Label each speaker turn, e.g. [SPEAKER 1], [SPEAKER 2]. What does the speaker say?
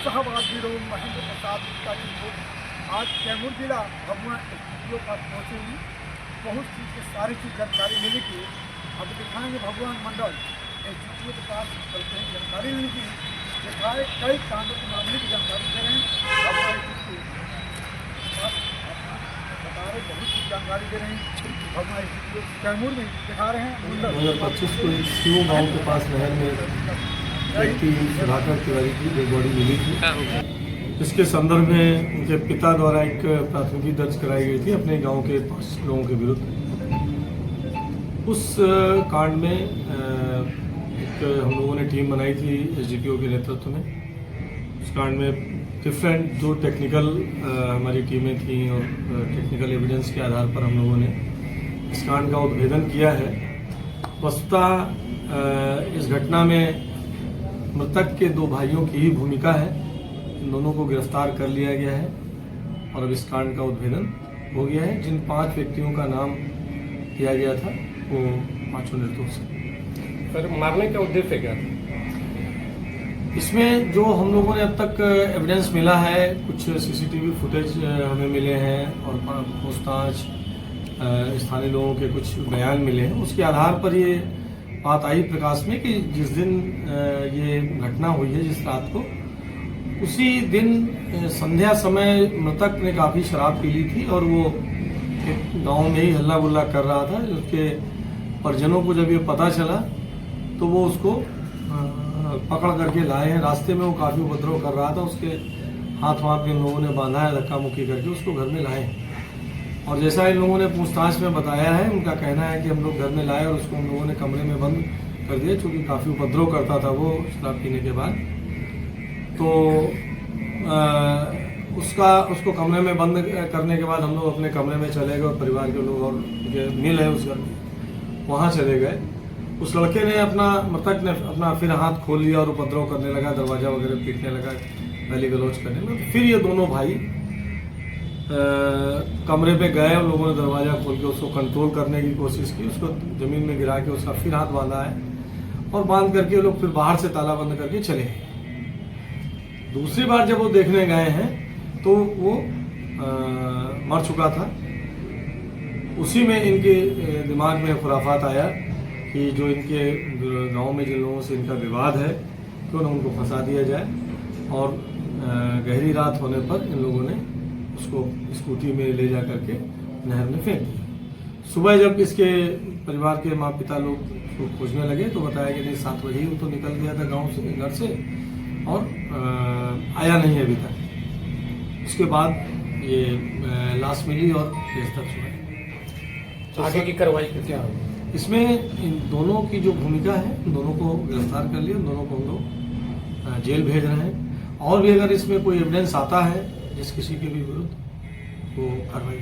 [SPEAKER 1] सहवादी महेंद्र प्रसाद गुप्ता जी को आज कैमूर जिला भगवान स्टूडियो पर पहुँचे हुई बहुत चीज़ की सारी चीज़ जानकारी मिली की अब दिखाएंगे भगवान मंडल स्टूडियो के पास चलते हैं जानकारी मिली की दिखाए कई कांडों के मामले की जानकारी दे रहे हैं भगवान स्टूडियो बता रहे बहुत चीज़ जानकारी दे रहे हैं भगवान स्टूडियो कैमूर में दिखा रहे हैं
[SPEAKER 2] 2025 को एक सीओ गाँव के पास नहर में व्यक्ति सुधाकर तिवारी की डेड बॉडी मिली थी। इसके संदर्भ में उनके पिता द्वारा एक प्राथमिकी दर्ज कराई गई थी अपने गांव के 5 लोगों के विरुद्ध। उस कांड में एक हम लोगों ने टीम बनाई थी एसडीपीओ के नेतृत्व में। उस कांड में डिफरेंट जो टेक्निकल हमारी टीमें थी और टेक्निकल एविडेंस के आधार पर हम लोगों ने इस कांड का उद्भेदन किया है। वस्तुतः इस घटना में मृतक के 2 भाइयों की ही भूमिका है। इन दोनों को गिरफ्तार कर लिया गया है और अब इस कांड का उद्भेदन हो गया है। जिन 5 व्यक्तियों का नाम दिया गया था वो 5 निर्दोष हैं।
[SPEAKER 3] सर, मारने का उद्देश्य क्या था?
[SPEAKER 2] इसमें जो हम लोगों ने अब तक एविडेंस मिला है, कुछ सीसीटीवी फुटेज हमें मिले हैं और पूछताछ स्थानीय लोगों के कुछ बयान मिले हैं। उसके आधार पर ये बात आई प्रकाश में कि जिस दिन ये घटना हुई है, जिस रात को, उसी दिन संध्या समय मृतक ने काफ़ी शराब पी ली थी और वो एक गांव में ही हल्ला गुल्ला कर रहा था। उसके परिजनों को जब ये पता चला तो वो उसको पकड़ करके लाए हैं। रास्ते में वो काफ़ी उपद्रव कर रहा था, उसके हाथ वाथ में इन लोगों ने बांधा है, धक्का मुक्की करके उसको घर में लाए। और जैसा इन लोगों ने पूछताछ में बताया है, उनका कहना है कि हम लोग घर में लाए और उसको हम लोगों ने कमरे में बंद कर दिया, क्योंकि काफ़ी उपद्रव करता था वो शराब पीने के बाद। तो उसको कमरे में बंद करने के बाद हम लोग अपने कमरे में चले गए और परिवार के लोग और मिल है उस घर में, वहाँ चले गए। उस लड़के ने मृतक ने अपना फिर हाथ खोल लिया और उपद्रव करने लगा, दरवाज़ा वगैरह पीटने लगा, गाली गलौज करने लगा। फिर ये दोनों भाई कमरे पे गए और लोगों ने दरवाज़ा खोल के उसको कंट्रोल करने की कोशिश की। उसको ज़मीन में गिरा के उसका फिर हाथ बांधा है और बांध करके लोग फिर बाहर से ताला बंद करके चले गए। दूसरी बार जब वो देखने गए हैं तो वो मर चुका था। उसी में इनके दिमाग में खुराफात आया कि जो इनके गांव में जिन लोगों से इनका विवाद है क्यों ना उनको फंसा दिया जाए। और गहरी रात होने पर इन लोगों ने उसको स्कूटी में ले जा करके नहर में फेंक दिया। सुबह जब इसके परिवार के माँ पिता लोग उसको खोजने लगे तो बताया कि नहीं, 7 बजे ही तो निकल गया था गांव से, घर से, और आया नहीं अभी तक। उसके बाद ये लाश मिली और केस दर्ज हुआ।
[SPEAKER 3] तो आगे की कार्रवाई क्या होगी?
[SPEAKER 2] इसमें इन दोनों की जो भूमिका है, इन दोनों को गिरफ्तार कर लिया, इन दोनों को हम लोग जेल भेज रहे हैं। और भी अगर इसमें कोई एविडेंस आता है जिस किसी के भी विरुद्ध, वो कार्रवाई